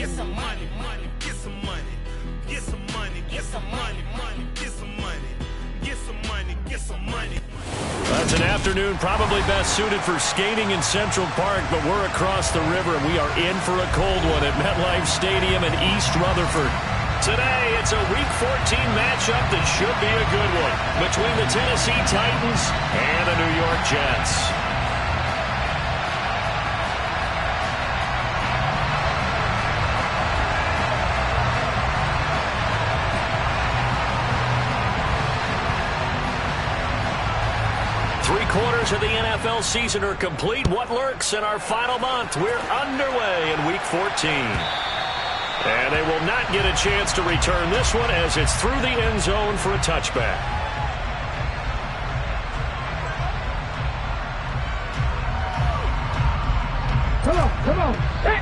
get some money, money, get some money, get some money, get some money, money, get some money, get some money, get some money. That's an afternoon probably best suited for skating in Central Park, but we're across the river and we are in for a cold one at MetLife Stadium in East Rutherford. Today, it's a Week 14 matchup that should be a good one between the Tennessee Titans and the New York Jets. Three-quarters of the NFL season are complete. What lurks in our final month? We're underway in Week 14. And they will not get a chance to return this one as it's through the end zone for a touchback. Come on, come on. Hey.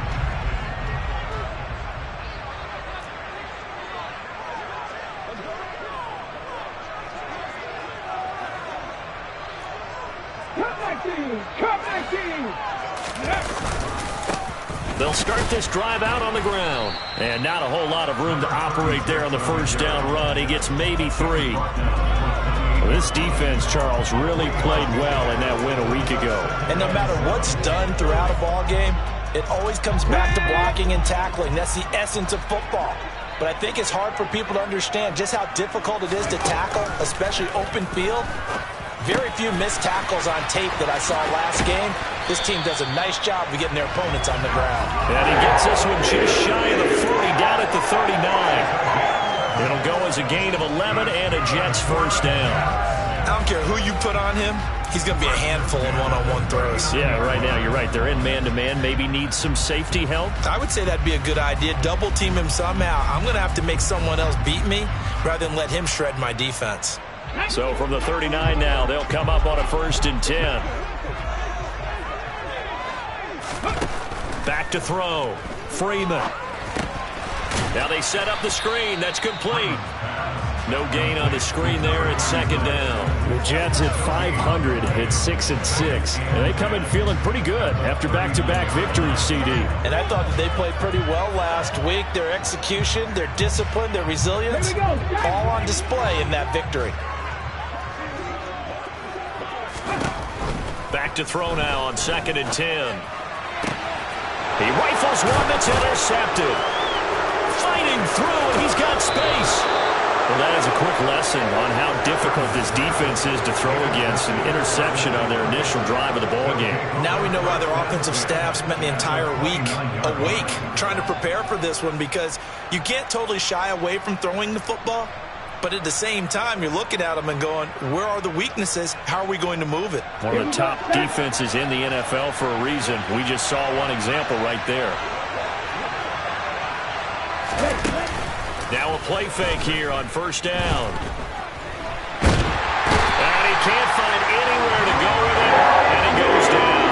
They'll start this drive out on the ground. And not a whole lot of room to operate there on the first down run. He gets maybe 3. This defense, Charles, really played well in that win a week ago. And no matter what's done throughout a ball game, it always comes back to blocking and tackling. That's the essence of football. But I think it's hard for people to understand just how difficult it is to tackle, especially open field. Very few missed tackles on tape that I saw last game. This team does a nice job of getting their opponents on the ground. And he gets this one just shy of the 40, down at the 39. It'll go as a gain of 11 and a Jets first down. I don't care who you put on him. He's going to be a handful in one-on-one throws. Yeah, right now, you're right. They're in man-to-man. Maybe needs some safety help. I would say that'd be a good idea. Double team him somehow. I'm going to have to make someone else beat me rather than let him shred my defense. So from the 39 now, they'll come up on a 1st and 10. Back to throw. Freeman. Now they set up the screen. That's complete. No gain on the screen there at 2nd down. The Jets at 500 at 6-6. And they come in feeling pretty good after back-to-back victories, CD. And I thought that they played pretty well last week. Their execution, their discipline, their resilience, all on display in that victory. Back to throw now on 2nd and 10. He rifles one that's intercepted. Fighting through, and he's got space. Well, that is a quick lesson on how difficult this defense is to throw against. An interception on their initial drive of the ballgame. Now we know why their offensive staff spent the entire week awake trying to prepare for this one, because you can't totally shy away from throwing the football. But at the same time, you're looking at them and going, where are the weaknesses? How are we going to move it? One of the top defenses in the NFL for a reason. We just saw one example right there. Now a play fake here on 1st down. And he can't find anywhere to go with it, and he goes down.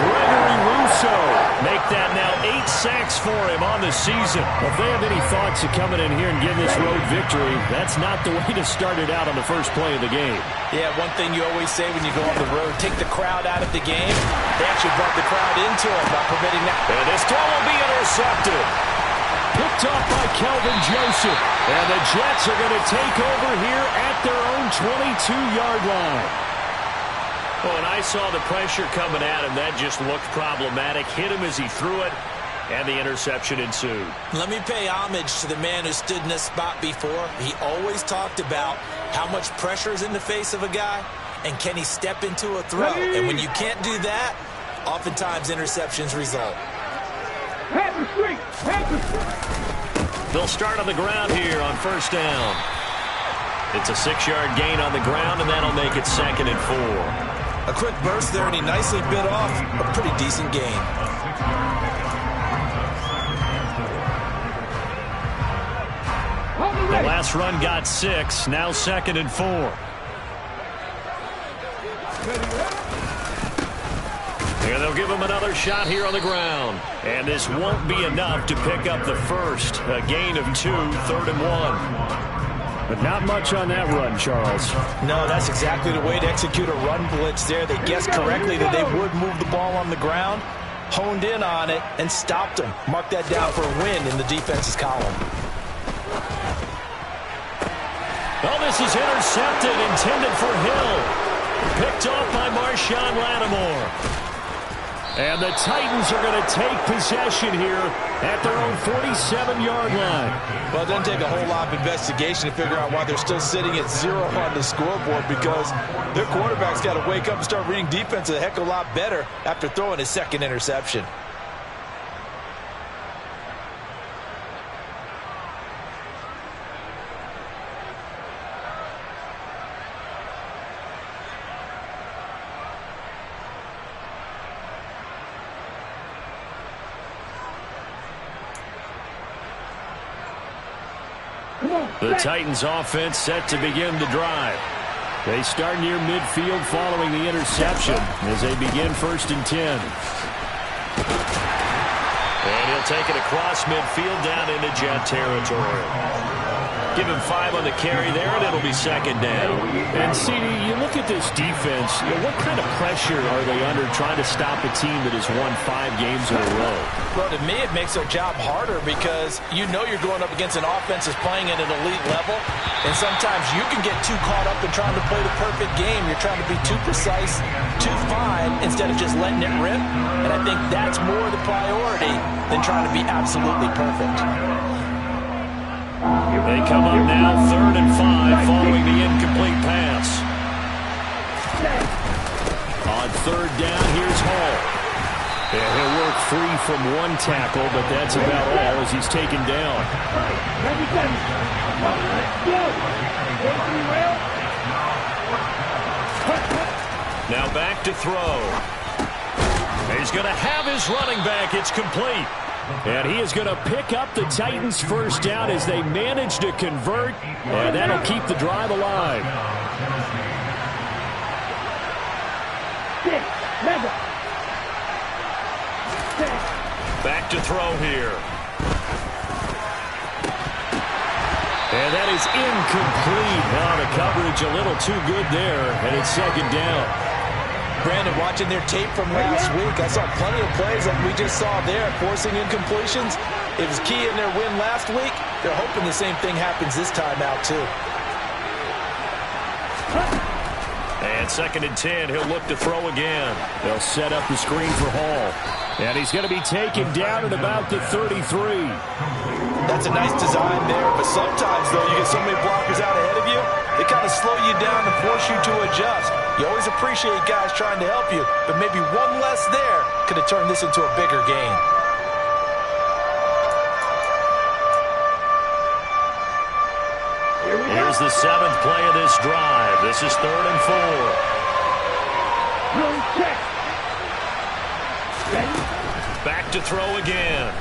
Gregory Rousseau make that now 8 sacks for him on the season. If they have any thoughts of coming in here and getting this road victory, that's not the way to start it out on the first play of the game. Yeah, one thing you always say when you go on the road, take the crowd out of the game. They actually brought the crowd into it by permitting that. And this throw will be intercepted. Picked off by Kelvin Joseph. And the Jets are going to take over here at their own 22-yard line. Oh, and I saw the pressure coming at him. That just looked problematic. Hit him as he threw it, and the interception ensued. Let me pay homage to the man who stood in this spot before. He always talked about how much pressure is in the face of a guy, and can he step into a throw? And when you can't do that, oftentimes interceptions result. They'll start on the ground here on 1st down. It's a 6-yard gain on the ground, and that'll make it 2nd and 4. A quick burst there, and he nicely bit off a pretty decent gain. The last run got 6, now 2nd and 4. And they'll give him another shot here on the ground. And this won't be enough to pick up the first. A gain of 2, 3rd and 1. But not much on that run, Charles. No, that's exactly the way to execute a run blitz there. They guessed correctly that they would move the ball on the ground. honed in on it, and stopped him. Mark that down for a win in the defense's column. Oh, this is intercepted, intended for Hill. Picked off by Marshawn Lattimore. And the Titans are going to take possession here at their own 47-yard line. Well, it doesn't take a whole lot of investigation to figure out why they're still sitting at 0 on the scoreboard, because their quarterback's got to wake up and start reading defense a heck of a lot better after throwing his second interception. The Titans offense set to begin the drive. They start near midfield following the interception as they begin 1st and 10. And he'll take it across midfield down into Jet territory. Give him 5 on the carry there, and it'll be 2nd down. And, CD, you look at this defense, what kind of pressure are they under trying to stop a team that has won 5 games in a row? Well, to me, it makes their job harder because you know you're going up against an offense that's playing at an elite level, and sometimes you can get too caught up in trying to play the perfect game. You're trying to be too precise, too fine, instead of just letting it rip, and I think that's more the priority than trying to be absolutely perfect. They come up now 3rd and 5 following the incomplete pass. On 3rd down, here's Hall. Yeah, he'll work free from 1 tackle, but that's about all as he's taken down. Now back to throw. He's going to have his running back. It's complete. And he is going to pick up the Titans' 1st down as they manage to convert, and that'll keep the drive alive. Back to throw here. And that is incomplete. Now the coverage a little too good there, and it's 2nd down. Brandon, watching their tape from last week, I saw plenty of plays like we just saw there, forcing incompletions. It was key in their win last week. They're hoping the same thing happens this time out, too. And 2nd and 10, he'll look to throw again. They'll set up the screen for Hall. And he's going to be taken down at about the 33. That's a nice design there, but sometimes, though, you get so many blockers out ahead of you, they kind of slow you down and force you to adjust. You always appreciate guys trying to help you, but maybe one less there could have turned this into a bigger game. Here's the 7th play of this drive. This is 3rd and 4. Back to throw again.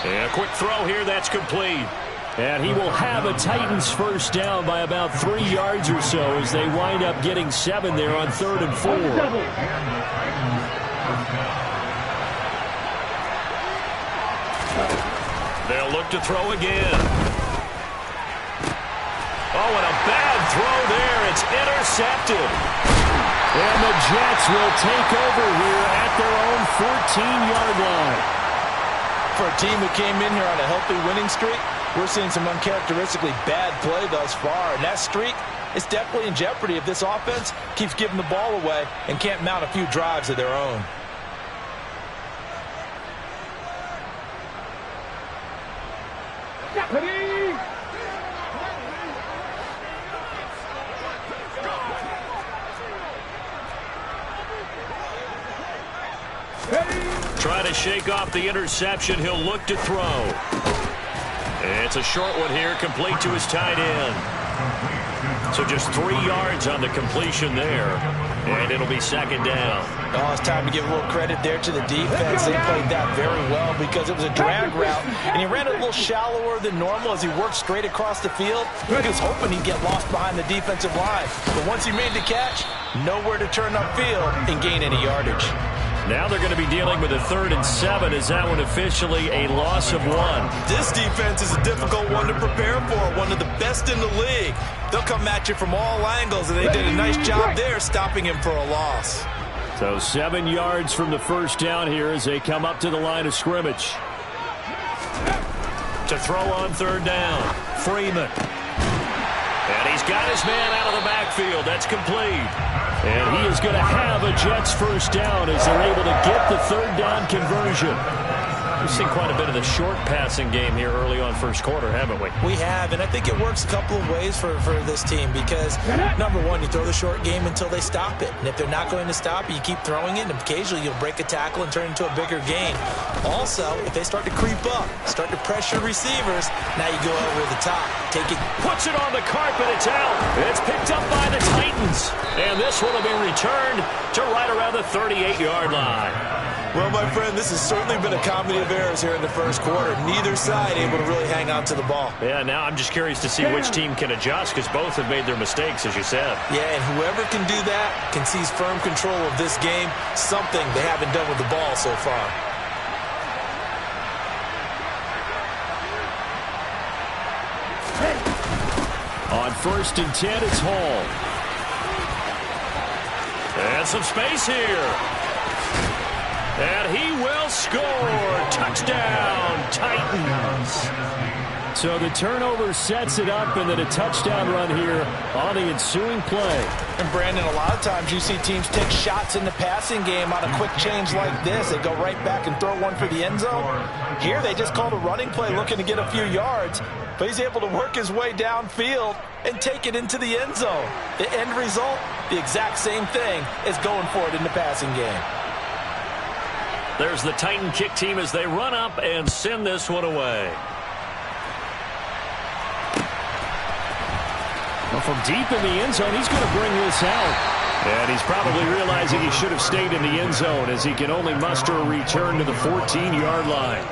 And a quick throw here, that's complete. And he will have a Titans 1st down by about 3 yards or so as they wind up getting 7 there on 3rd and 4. They'll look to throw again. Oh, and a bad throw there. It's intercepted. And the Jets will take over here at their own 14-yard line. For a team who came in here on a healthy winning streak, we're seeing some uncharacteristically bad play thus far. And that streak is definitely in jeopardy if this offense keeps giving the ball away and can't mount a few drives of their own. Try to shake off the interception. He'll look to throw. It's a short one here, complete to his tight end. So just 3 yards on the completion there. And it'll be 2nd down. Oh, it's time to give a little credit there to the defense. They played that very well because it was a drag route, and he ran it a little shallower than normal as he worked straight across the field. He was hoping he'd get lost behind the defensive line. But once he made the catch, nowhere to turn upfield and gain any yardage. Now they're going to be dealing with a 3rd and 7. Is that one officially a loss of 1? This defense is a difficult one to prepare for, one of the best in the league. They'll come at you from all angles, and they did a nice job there stopping him for a loss. So 7 yards from the first down here as they come up to the line of scrimmage. To throw on third down, Freeman. And he's got his man out of the backfield. That's complete. And he is going to have a Jets first down as they're able to get the third down conversion. We've seen quite a bit of the short passing game here early on first quarter, haven't we? We have, and I think it works a couple of ways for this team because, number one, you throw the short game until they stop it. And if they're not going to stop it, you keep throwing it, and occasionally you'll break a tackle and turn it into a bigger gain. Also, if they start to creep up, start to pressure receivers, now you go over the top. Take it. Puts it on the carpet. It's out. It's picked up by the Titans. And this one will be returned to right around the 38-yard line. Well, my friend, this has certainly been a comedy of errors here in the first quarter. Neither side able to really hang on to the ball. Yeah, now I'm just curious to see which team can adjust because both have made their mistakes, as you said. Yeah, and whoever can do that can seize firm control of this game, something they haven't done with the ball so far. On 1st and 10, it's Hall. And some space here. And he will score. Touchdown, Titans. So the turnover sets it up, and then a touchdown run here on the ensuing play. And, Brandon, a lot of times you see teams take shots in the passing game on a quick change like this. They go right back and throw one for the end zone. Here they just called a running play looking to get a few yards, but he's able to work his way downfield and take it into the end zone. The end result, the exact same thing as going for it in the passing game. There's the Titan kick team as they run up and send this one away. Well, from deep in the end zone, he's going to bring this out. And he's probably realizing he should have stayed in the end zone as he can only muster a return to the 14-yard line.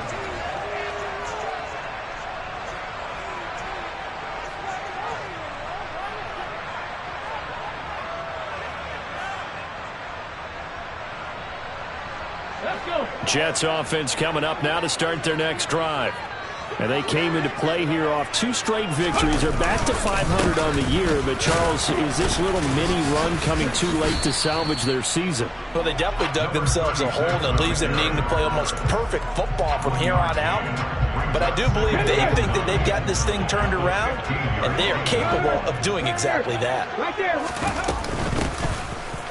Jets offense coming up now to start their next drive. And they came into play here off 2 straight victories. They're back to 500 on the year. But, Charles, is this little mini run coming too late to salvage their season? Well, they definitely dug themselves a hole that leaves them needing to play almost perfect football from here on out. But I do believe they think that they've got this thing turned around, and they are capable of doing exactly that. Right there.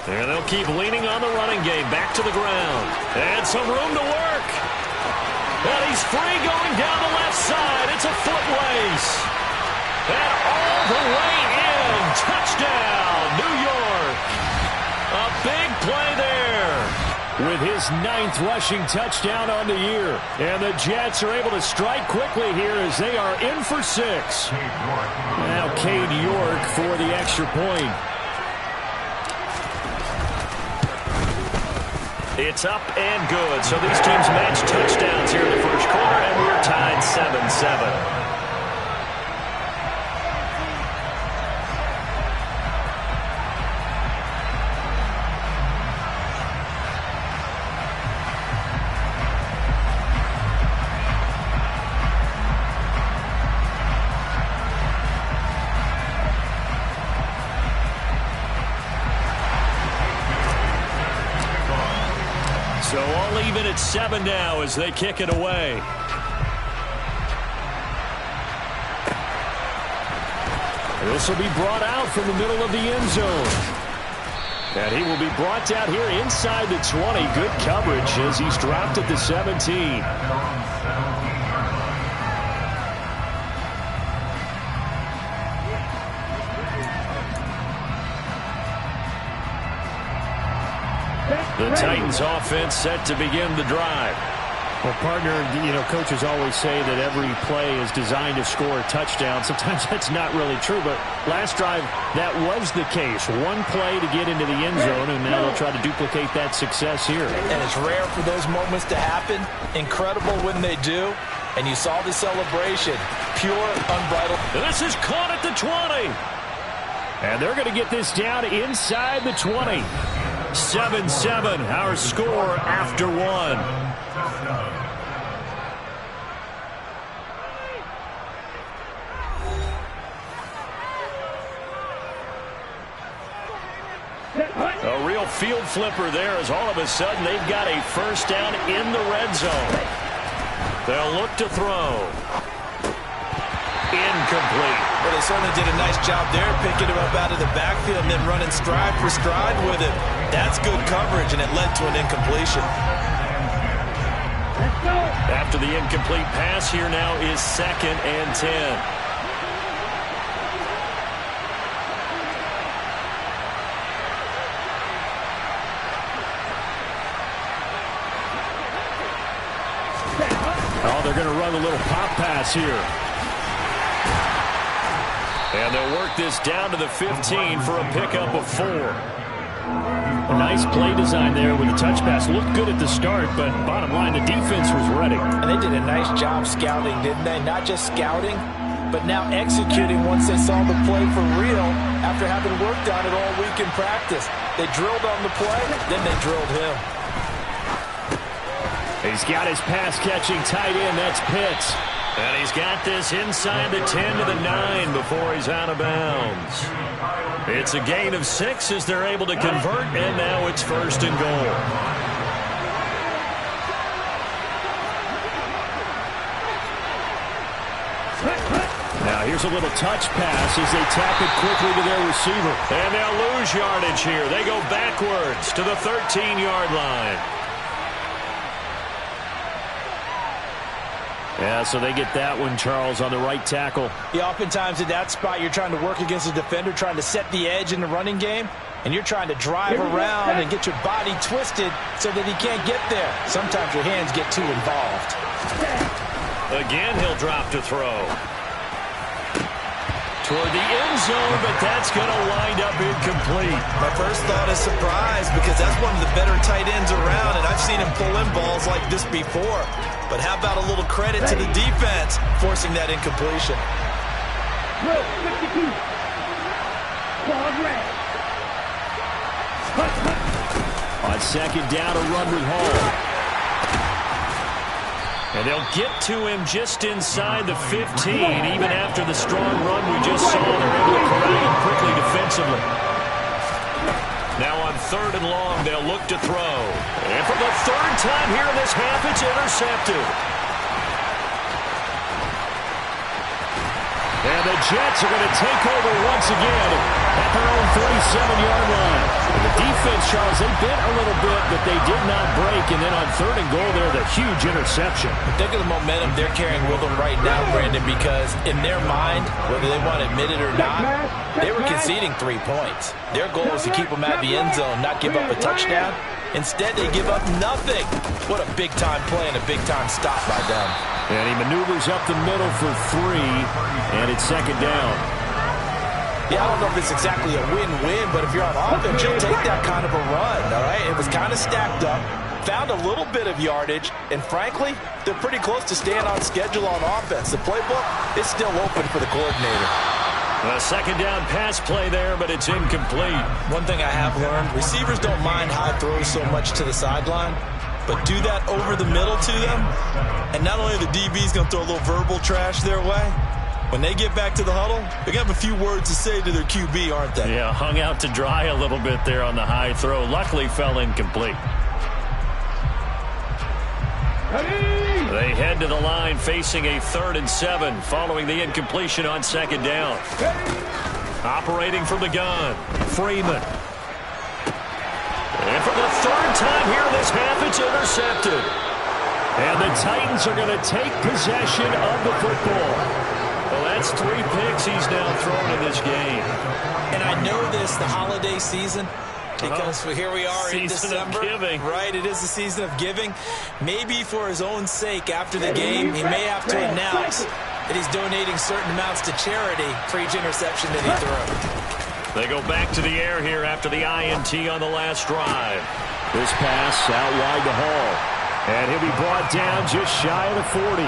And they'll keep leaning on the running game. Back to the ground. And some room to work. And he's free going down the left side. It's a foot race. And all the way in. Touchdown, New York. A big play there. With his 9th rushing touchdown on the year. And the Jets are able to strike quickly here as they are in for 6. Now Cade York for the extra point. It's up and good. So these teams match touchdowns here in the first quarter, and we're tied 7-7. So all even at 7 now as they kick it away. This will be brought out from the middle of the end zone. And he will be brought down here inside the 20. Good coverage as he's dropped at the 17. The Titans offense set to begin the drive. Well, partner, coaches always say that every play is designed to score a touchdown. Sometimes that's not really true, but last drive, that was the case. One play to get into the end zone, and now they'll try to duplicate that success here. And it's rare for those moments to happen. Incredible when they do. And you saw the celebration. Pure, unbridled. This is caught at the 20. And they're going to get this down inside the 20. 7-7, our score after 1. A real Well, field flipper there as all of a sudden they've got a first down in the red zone. They'll look to throw. Incomplete. Well, they certainly did a nice job there, picking him up out of the backfield and then running stride for stride with him. That's good coverage, and it led to an incompletion. Let's go. After the incomplete pass, here now is 2nd and 10. Oh, they're going to run a little pop pass here. And they'll work this down to the 15 for a pickup of 4. A nice play design there with a touch pass. Looked good at the start, but bottom line, the defense was ready. And they did a nice job scouting, didn't they? Not just scouting, but now executing once they saw the play for real after having worked on it all week in practice. They drilled on the play, then they drilled him. He's got his pass-catching tight end. That's Pitts. And he's got this inside the 10 to the 9 before he's out of bounds. It's a gain of 6 as they're able to convert, and now it's 1st and goal. Now here's a little touch pass as they tap it quickly to their receiver. And they'll lose yardage here. They go backwards to the 13-yard line. Yeah, so they get that one, Charles, on the right tackle. Yeah, oftentimes in that spot, you're trying to work against a defender, trying to set the edge in the running game, and you're trying to drive around and get your body twisted so that he can't get there. Sometimes your hands get too involved. Again, he'll drop to throw. Toward the end zone, but that's going to wind up incomplete. My first thought is surprise, because that's one of the better tight ends around, and I've seen him pull in balls like this before. But how about a little credit to the defense forcing that incompletion? Look, 52. Ball red. On 2nd down, a run with Hall. And they'll get to him just inside the 15, even after the strong run we just saw. They're able to corral him quickly defensively. Now on 3rd and long, they'll look to throw. And for the 3rd time here in this half, it's intercepted. And the Jets are going to take over once again at their own 37-yard line. And the defense, Charles, they bit a little bit, but they did not break. And then on 3rd and goal there, the huge interception. Think of the momentum they're carrying with them right now, Brandon, because in their mind, whether they want to admit it or not, they were conceding 3 points. Their goal is to keep them at the end zone, not give up a touchdown. Instead, they give up nothing. What a big-time play and a big-time stop by them. And he maneuvers up the middle for 3, and it's 2nd down. Yeah, I don't know if it's exactly a win-win, but if you're on offense, you'll take that kind of a run, all right? It was kind of stacked up, found a little bit of yardage, and frankly, they're pretty close to staying on schedule on offense. The playbook is still open for the coordinator. A 2nd down pass play there, but it's incomplete. One thing I have learned, receivers don't mind high throws so much to the sideline, but do that over the middle to them, and not only are the DBs going to throw a little verbal trash their way, when they get back to the huddle, they're going to have a few words to say to their QB, aren't they? Yeah, hung out to dry a little bit there on the high throw. Luckily fell incomplete. They head to the line facing a 3rd and 7 following the incompletion on 2nd down. Operating from the gun, Freeman. And for the 3rd time here in this half, it's intercepted. And the Titans are going to take possession of the football. Well, that's 3 picks he's now thrown in this game. And I know this, the holiday season, because here we are in December. Season of giving. Right, it is the season of giving. Maybe for his own sake after the game, he may have to announce that he's donating certain amounts to charity for each interception that he threw. They go back to the air here after the INT on the last drive. This pass out wide to Hall. And he'll be brought down just shy of the 40.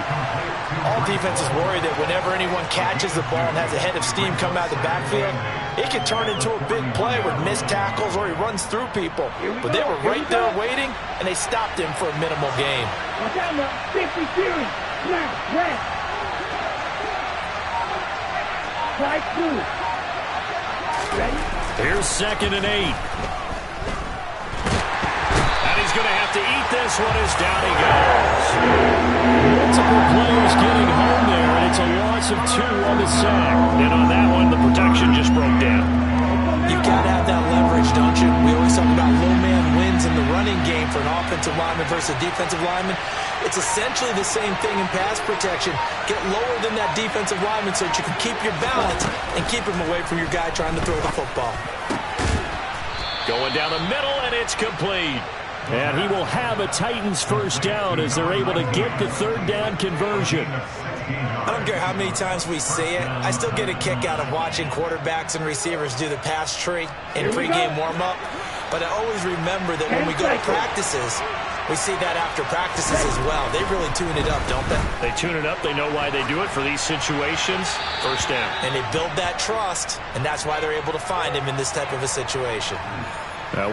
All defenses worry that whenever anyone catches the ball and has a head of steam come out of the backfield, it can turn into a big play with missed tackles or he runs through people. But they were right there waiting, and they stopped him for a minimal gain. Watch out now. 50 series. Snap. Red. Strike 2. Ready? Here's 2nd and 8. going to have to eat this one as down he goes. Multiple players getting home there, and it's a loss of 2 on the sack. And on that one, the protection just broke down. You've got to have that leverage, don't you? We always talk about low man wins in the running game for an offensive lineman versus a defensive lineman. It's essentially the same thing in pass protection. Get lower than that defensive lineman so that you can keep your balance and keep him away from your guy trying to throw the football. Going down the middle, and it's complete. And he will have a Titans first down as they're able to get the third down conversion. I don't care how many times we see it. I still get a kick out of watching quarterbacks and receivers do the pass tree in pregame warm-up. But I always remember that when we go to practices, we see that after practices as well. They really tune it up, don't they? They tune it up. They know why they do it for these situations. First down. And they build that trust, and that's why they're able to find him in this type of a situation.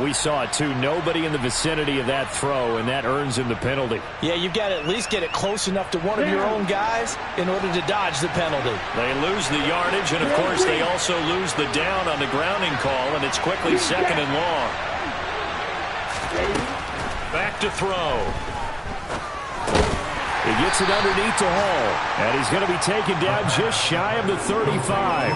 We saw it, too. Nobody in the vicinity of that throw, and that earns him the penalty. Yeah, you've got to at least get it close enough to one of your own guys in order to dodge the penalty. They lose the yardage, and, of course, they also lose the down on the grounding call, and it's quickly 2nd and long. Back to throw. He gets it underneath to Hall, and he's going to be taken down just shy of the 35.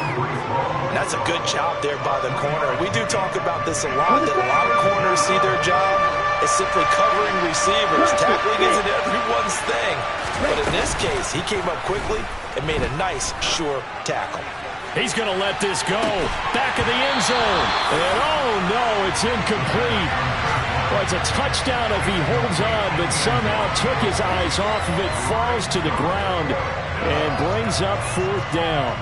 That's a good job there by the corner. We do talk about this a lot, that a lot of corners see their job as simply covering receivers. Tackling isn't everyone's thing. But in this case, he came up quickly and made a nice, sure tackle. He's going to let this go. Back of the end zone. And oh no, it's incomplete. Well, it's a touchdown if he holds on, but somehow took his eyes off of it, falls to the ground, and brings up 4th down.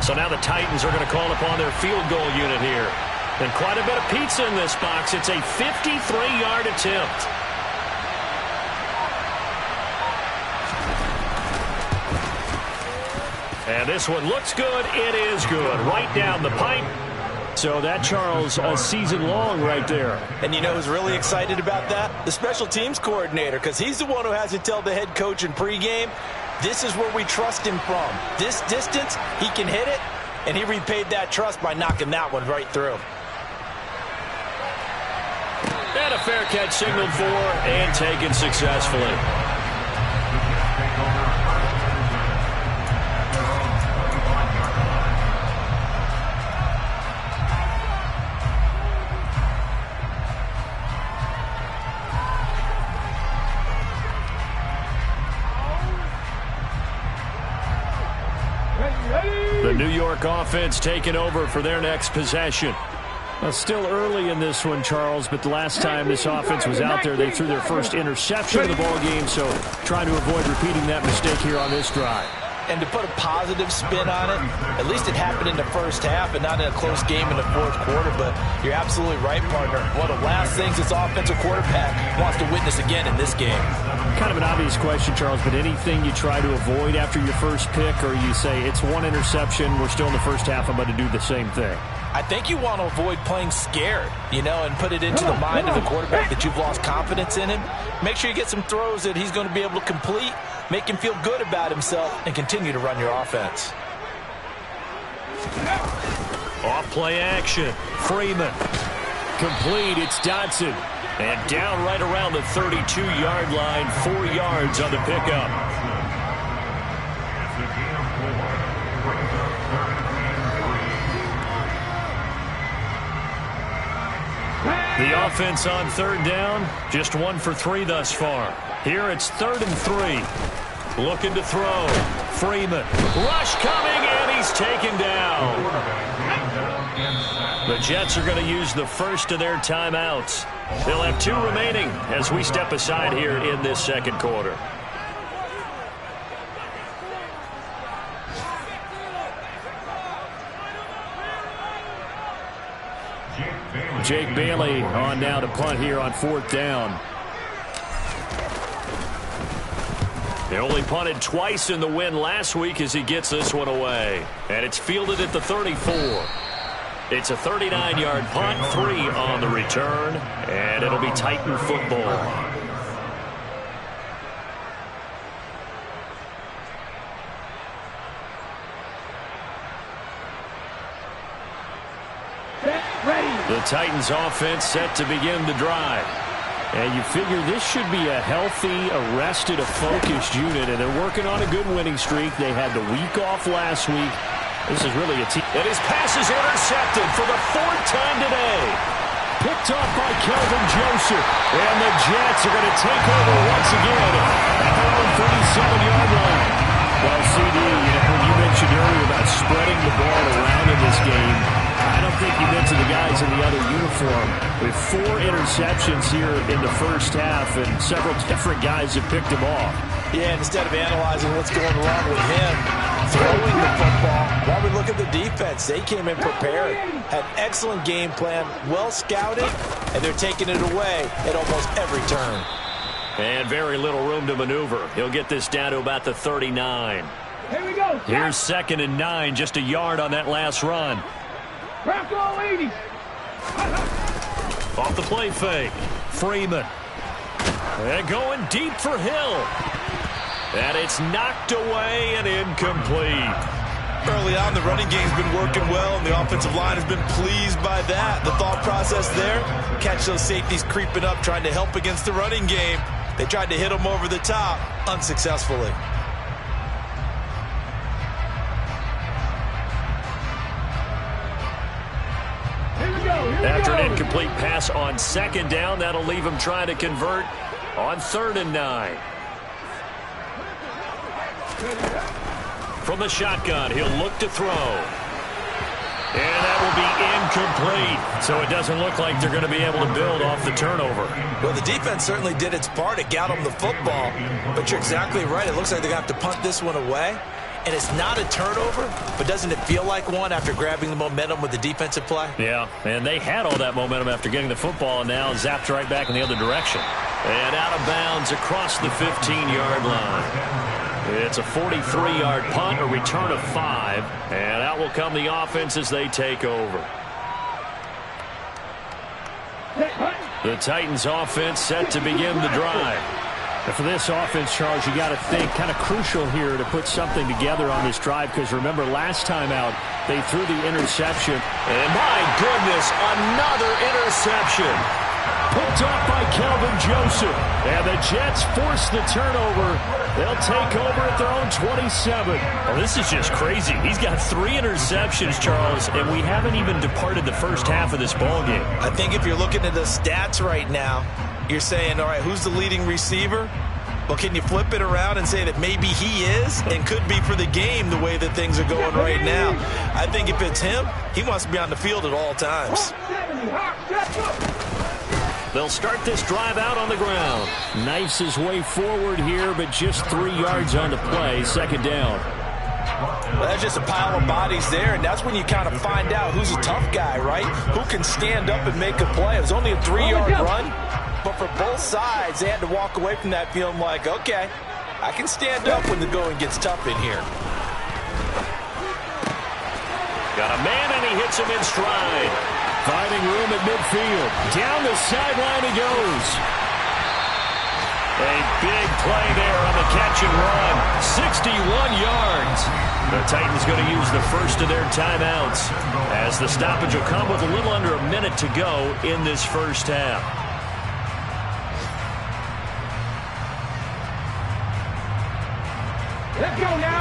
So now the Titans are going to call upon their field goal unit here. And quite a bit of pizza in this box. It's a 53-yard attempt. And this one looks good. It is good. Right down the pipe. So that, Charles, a season long right there. And you know who's really excited about that? The special teams coordinator, because he's the one who has to tell the head coach in pregame, this is where we trust him from. This distance, he can hit it, and he repaid that trust by knocking that one right through. And a fair catch signaled for and taken successfully. The New York offense taking over for their next possession. Still early in this one, Charles, but the last time this offense was out there, they threw their first interception of the ball game, so trying to avoid repeating that mistake here on this drive. And to put a positive spin on it, at least it happened in the first half and not in a close game in the 4th quarter, but you're absolutely right, partner. One of the last things this offensive quarterback wants to witness again in this game. Kind of an obvious question, Charles, but anything you try to avoid after your first pick, or you say it's one interception, we're still in the first half, I'm going to do the same thing? I think you want to avoid playing scared, and put it into the mind of the quarterback that you've lost confidence in him. Make sure you get some throws that he's going to be able to complete, make him feel good about himself, and continue to run your offense. Off play action. Freeman. Complete. It's Dotson. And down right around the 32-yard line. 4 yards on the pickup. The offense on 3rd down, just 1 for 3 thus far. Here it's 3rd and 3. Looking to throw. Freeman. Rush coming, and he's taken down. The Jets are going to use the first of their timeouts. They'll have 2 remaining as we step aside here in this 2nd quarter. Jake Bailey on now to punt here on 4th down. They only punted twice in the win last week as he gets this one away. And it's fielded at the 34. It's a 39-yard punt, 3 on the return, and it'll be Titan football. The Titans offense set to begin the drive. And you figure this should be a healthy, arrested, a focused unit, and they're working on a good winning streak. They had the week off last week. This is really a team. And his pass is intercepted for the 4th time today. Picked off by Kelvin Joseph. And the Jets are going to take over once again at their own 37-yard line. Well, CD, when you mentioned earlier about spreading the ball around in this game, I don't think you mentioned the guys in the other uniform. With 4 interceptions here in the first half, and several different guys have picked him off. Yeah, and instead of analyzing what's going wrong with him, throwing the football, while we look at the defense, they came in prepared, had excellent game plan, well scouted, and they're taking it away at almost every turn. And very little room to maneuver. He'll get this down to about the 39. Here we go. Here's 2nd and 9, just a yard on that last run. Bronco 80. Off the play fake. Freeman. And going deep for Hill. And it's knocked away and incomplete. Early on, the running game's been working well, and the offensive line has been pleased by that. The thought process there, catch those safeties creeping up, trying to help against the running game. They tried to hit them over the top, unsuccessfully. After an incomplete pass on 2nd down, that'll leave him trying to convert on 3rd and 9. From the shotgun, he'll look to throw. And that will be incomplete. So it doesn't look like they're going to be able to build off the turnover. Well, the defense certainly did its part. It got them the football. But you're exactly right. It looks like they're going to have to punt this one away. And it's not a turnover, but doesn't it feel like one after grabbing the momentum with the defensive play? Yeah, and they had all that momentum after getting the football, and now zapped right back in the other direction. And out of bounds across the 15-yard line. It's a 43-yard punt, a return of 5, and out will come the offense as they take over. The Titans offense set to begin the drive. And for this offense, Charles, you got to think kind of crucial here to put something together on this drive, because remember last time out they threw the interception. And my goodness, another interception. Picked off by Kelvin Joseph. And the Jets force the turnover. They'll take over at their own 27. Oh, this is just crazy. He's got 3 interceptions, Charles, and we haven't even departed the first half of this ballgame. I think if you're looking at the stats right now, you're saying, all right, who's the leading receiver? Well, can you flip it around and say that maybe he is and could be for the game the way that things are going right now? I think if it's him, he wants to be on the field at all times. They'll start this drive out on the ground. Knifes his way forward here, but just 3 yards on the play. 2nd down. Well, that's just a pile of bodies there, and that's when you kind of find out who's a tough guy, right? Who can stand up and make a play. It was only a 3-yard run. But for both sides, they had to walk away from that feeling like, okay, I can stand up when the going gets tough in here. Got a man, and he hits him in stride. Finding room at midfield. Down the sideline he goes. A big play there on the catch and run. 61 yards. The Titans going to use the first of their timeouts, as the stoppage will come with a little under a minute to go in this first half.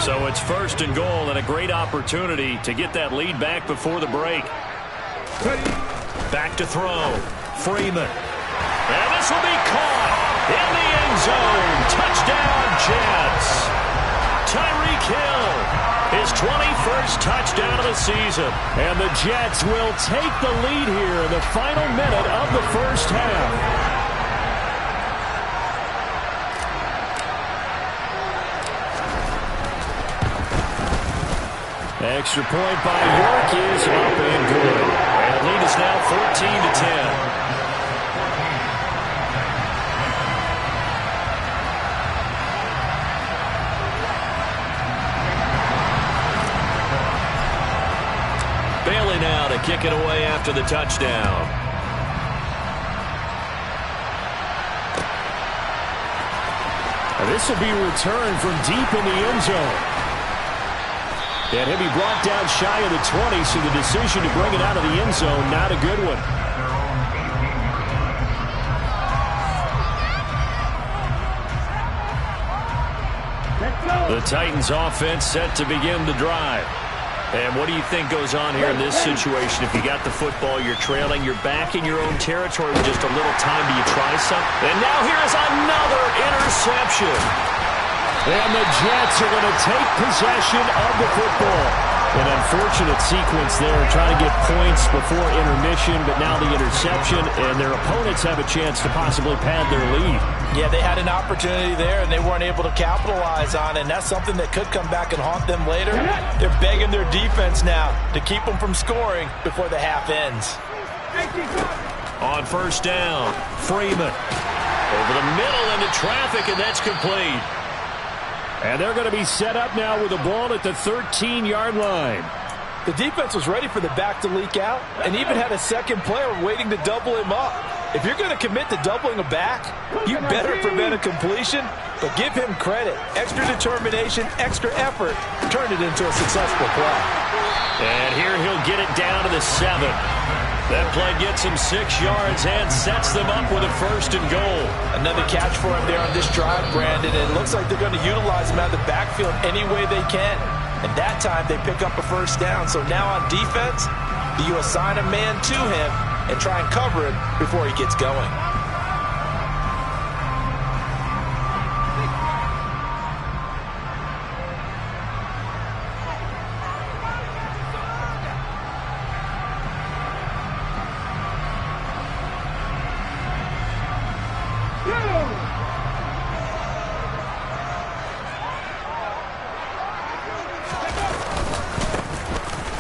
So it's 1st and goal, and a great opportunity to get that lead back before the break. Back to throw. Freeman. And this will be caught in the end zone. Touchdown, Jets. Tyreek Hill, his 21st touchdown of the season. And the Jets will take the lead here in the final minute of the first half. Extra point by York is up and good. And the lead is now 14-10. kick it away after the touchdown. This will be returned from deep in the end zone. And he'll be brought down shy of the 20, so the decision to bring it out of the end zone, not a good one. The Titans offense set to begin the drive. And what do you think goes on here in this situation? If you got the football, you're trailing, you're back in your own territory with just a little time. Do you try something? And now here's another interception. And the Jets are going to take possession of the football. An unfortunate sequence there, trying to get points before intermission, but now the interception, and their opponents have a chance to possibly pad their lead. Yeah, they had an opportunity there, and they weren't able to capitalize on it, and that's something that could come back and haunt them later. They're begging their defense now to keep them from scoring before the half ends. On first down, Freeman. Over the middle into traffic, and that's complete. And they're going to be set up now with the ball at the 13-yard line. The defense was ready for the back to leak out and even had a second player waiting to double him up. If you're going to commit to doubling a back, you better prevent a completion, but give him credit. Extra determination, extra effort, turned it into a successful play. And here he'll get it down to the 7. That play gets him 6 yards and sets them up with a first and goal. Another catch for him there on this drive, Brandon. It looks like they're going to utilize him out of the backfield any way they can. And that time they pick up a first down. So now on defense, do you assign a man to him and try and cover him before he gets going?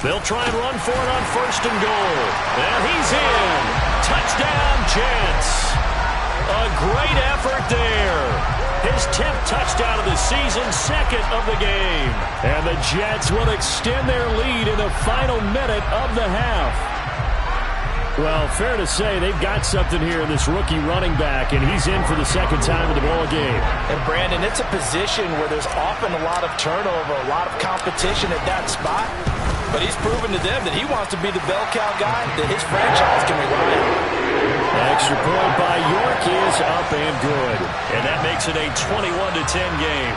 They'll try and run for it on first and goal. And he's in. Touchdown, Jets. A great effort there. His 10th touchdown of the season, second of the game. And the Jets will extend their lead in the final minute of the half. Well, fair to say they've got something here in this rookie running back, and he's in for the second time in the ball game. And, Brandon, it's a position where there's often a lot of turnover, a lot of competition at that spot. But he's proven to them that he wants to be the bell cow guy that his franchise can rely on. Extra point by York is up and good. And that makes it a 21-10 game.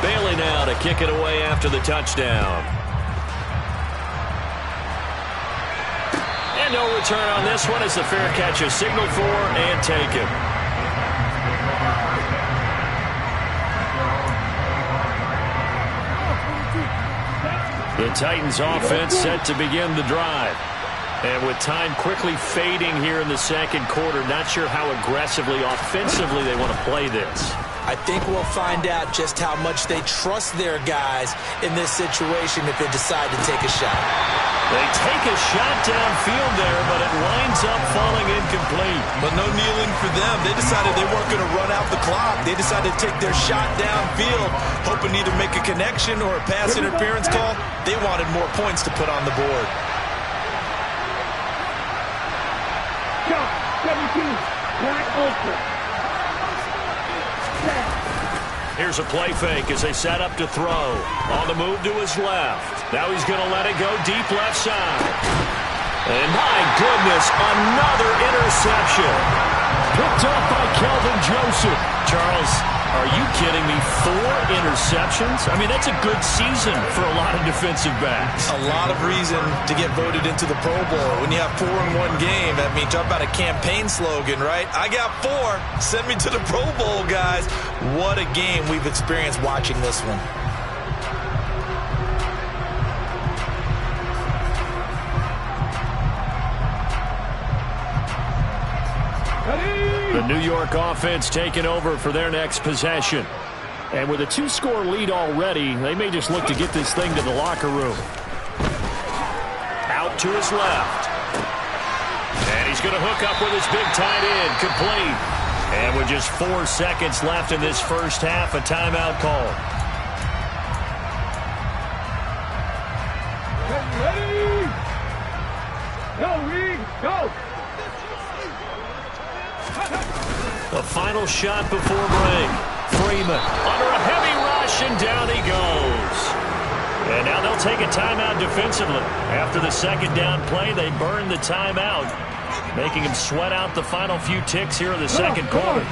Bailey now to kick it away after the touchdown. And no return on this one as the fair catch is signaled for and taken. The Titans offense set to begin the drive. And with time quickly fading here in the second quarter, not sure how aggressively, offensively they want to play this. I think we'll find out just how much they trust their guys in this situation if they decide to take a shot. They take a shot downfield there, but it winds up falling incomplete. But no kneeling for them. They decided they weren't going to run out the clock. They decided to take their shot downfield, hoping to either make a connection or a pass interference call. They wanted more points to put on the board. Shot, 17, Black Ultra. Here's a play fake as they set up to throw. On the move to his left. Now he's going to let it go deep left side. And my goodness, another interception. Picked up by Kelvin Joseph. Charles, are you kidding me? 4 interceptions? I mean, that's a good season for a lot of defensive backs. A lot of reason to get voted into the Pro Bowl. When you have 4 in one game, that means talk about a campaign slogan, right? I got 4. Send me to the Pro Bowl, guys. What a game we've experienced watching this one. The New York offense taking over for their next possession. And with a 2-score lead already, they may just look to get this thing to the locker room. to his left. And he's going to hook up with his big tight end. Complete. And with just 4 seconds left in this first half, a timeout call. Ready? Go, Reed, go! The final shot before break. Freeman under a heavy rush, and down he goes. And now they'll take a timeout defensively. After the second down play, they burn the timeout, making him sweat out the final few ticks here in the second quarter.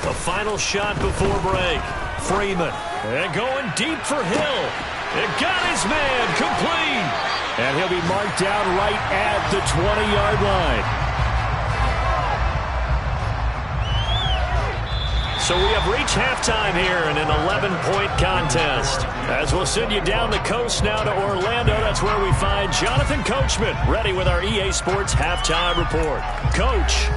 The final shot before break. Freeman. And going deep for Hill. It got his man. Complete. And he'll be marked down right at the 20-yard line. So we have reached halftime here in an 11-point contest. As we'll send you down the coast now to Orlando, that's where we find Jonathan Coachman, ready with our EA Sports Halftime Report. Coach.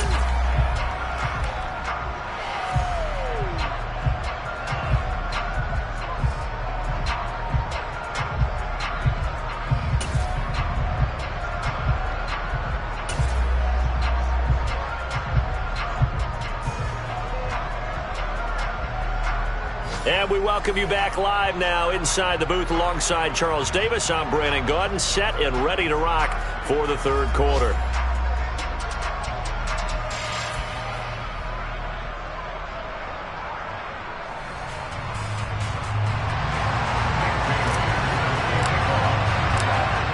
And we welcome you back live now inside the booth alongside Charles Davis. I'm Brandon Gaudin, set and ready to rock for the third quarter.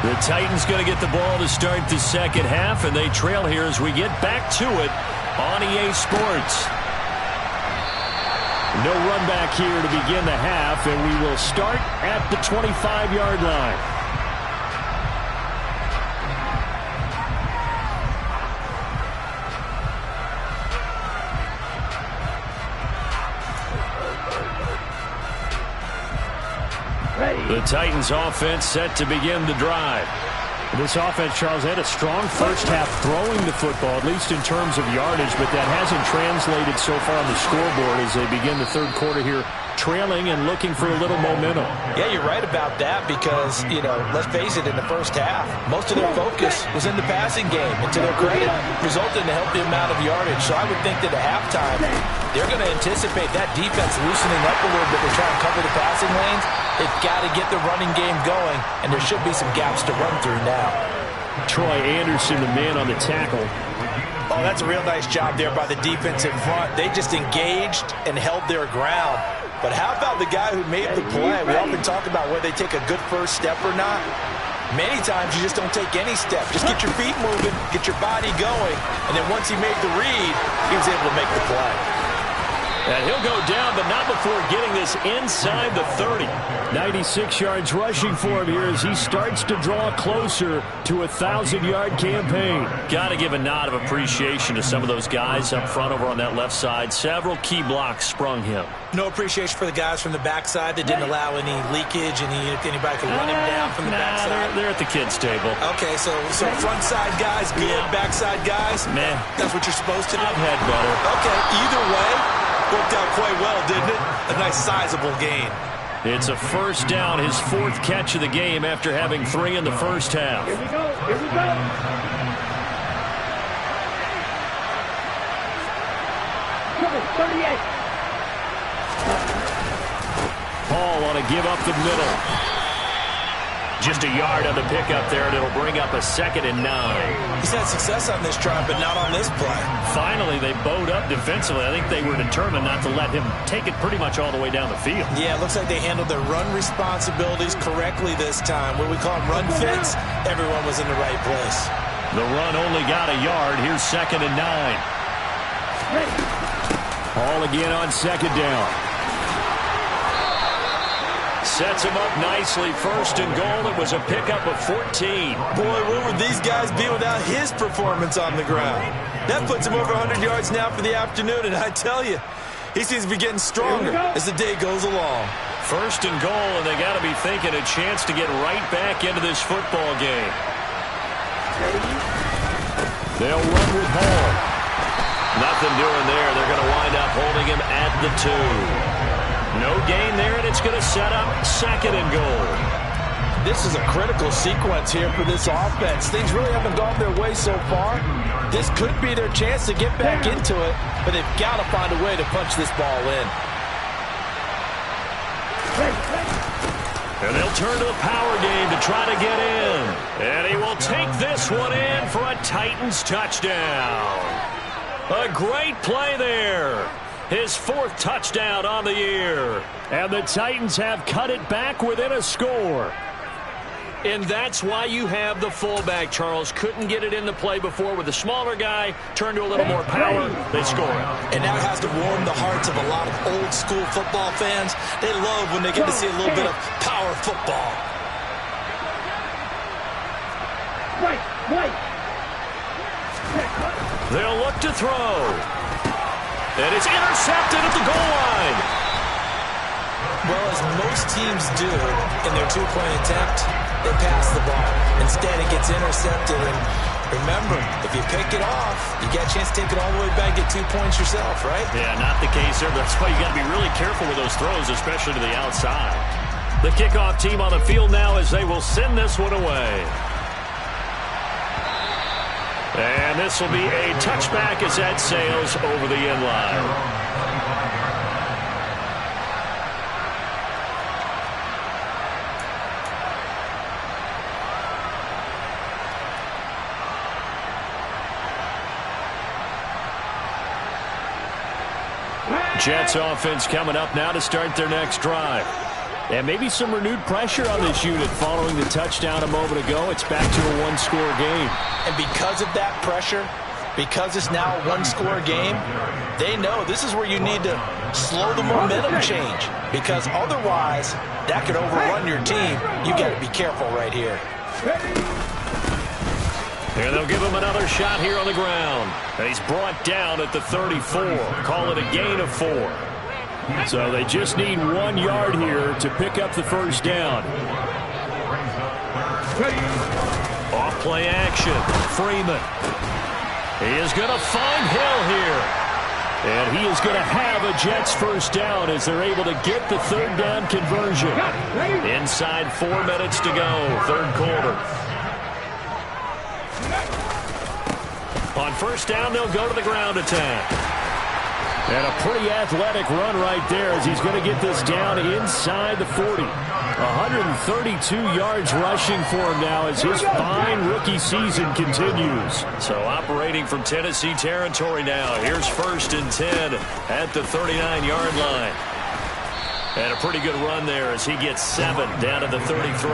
The Titans going to get the ball to start the second half, and they trail here as we get back to it on EA Sports. No run back here to begin the half, and we will start at the 25-yard line. Ready. The Titans offense set to begin the drive. This offense, Charles, had a strong first half throwing the football, at least in terms of yardage, but that hasn't translated so far on the scoreboard as they begin the third quarter here, trailing and looking for a little momentum. Yeah, you're right about that because, let's face it, in the first half, most of their focus was in the passing game. And to their credit, resulted in a healthy amount of yardage. So I would think that at halftime, they're going to anticipate that defense loosening up a little bit to try and cover the passing lanes. They've got to get the running game going, and there should be some gaps to run through now. Troy Anderson, the man on the tackle. Oh, that's a real nice job there by the defensive front. They just engaged and held their ground. But how about the guy who made the play? We often talk about whether they take a good first step or not. Many times you just don't take any step. Just get your feet moving, get your body going, and then once he made the read, he was able to make the play. And he'll go down, but not before getting this inside the 30. 96 yards rushing for him here as he starts to draw closer to a 1,000-yard campaign. Got to give a nod of appreciation to some of those guys up front over on that left side. Several key blocks sprung him. No appreciation for the guys from the backside that didn't allow any leakage, anybody could run him down from the backside. They're at the kids' table. Okay, so front side guys good, backside guys, man, that's what you're supposed to do. I've had better. Okay, either way, worked out quite well, didn't it? A nice sizable gain. It's a first down, his fourth catch of the game after having 3 in the first half. Here we go. Here we go. Number 38. Paul on a give up the middle. Just a yard on the pickup there, and it'll bring up a 2nd and 9. He's had success on this drive, but not on this play. Finally, they bowed up defensively. I think they were determined not to let him take it pretty much all the way down the field. Yeah, it looks like they handled their run responsibilities correctly this time. What we call them run fits, everyone was in the right place. The run only got a yard. Here's 2nd and 9. Paul again on 2nd down. Sets him up nicely. 1st and goal. It was a pickup of 14. Boy, where would these guys be without his performance on the ground? That puts him over 100 yards now for the afternoon, and I tell you, he seems to be getting stronger as the day goes along. 1st and goal, and they got to be thinking a chance to get right back into this football game. They'll run with Hall. Nothing doing there. They're going to wind up holding him at the 2. No gain there, and it's going to set up 2nd and goal. This is a critical sequence here for this offense. Things really haven't gone their way so far. This could be their chance to get back into it, but they've got to find a way to punch this ball in. And they'll turn to the power game to try to get in. And he will take this one in for a Titans touchdown. A great play there. His 4th touchdown on the year. And the Titans have cut it back within a score. And that's why you have the fullback, Charles. Couldn't get it in the play before with the smaller guy. Turned to a little more power. They score it. And that has to warm the hearts of a lot of old school football fans. They love when they get to see a little bit of power football. They'll look to throw. And it's intercepted at the goal line. Well, as most teams do in their 2-point attempt, they pass the ball. Instead, it gets intercepted. And remember, if you pick it off, you get a chance to take it all the way back, get 2 points yourself, right? Yeah, not the case there. That's why you got to be really careful with those throws, especially to the outside. The kickoff team on the field now as they will send this one away. And this will be a touchback as that sails over the end line. Jets offense coming up now to start their next drive. And maybe some renewed pressure on this unit following the touchdown a moment ago. It's back to a 1-score game. And because of that pressure, because it's now a 1-score game, they know this is where you need to slow the momentum change. Because otherwise, that could overrun your team. You got to be careful right here. And they'll give him another shot here on the ground. And he's brought down at the 34. Call it a gain of 4. So they just need 1 yard here to pick up the first down. Off play action. Freeman. He is going to find Hill here. And he is going to have a Jets first down as they're able to get the 3rd down conversion. Inside 4 minutes to go, 3rd quarter. On first down, they'll go to the ground attack. And a pretty athletic run right there as he's going to get this down inside the 40. 132 yards rushing for him now as his fine rookie season continues. So operating from Tennessee territory now. Here's 1st and 10 at the 39-yard line. And a pretty good run there as he gets 7 down to the 33.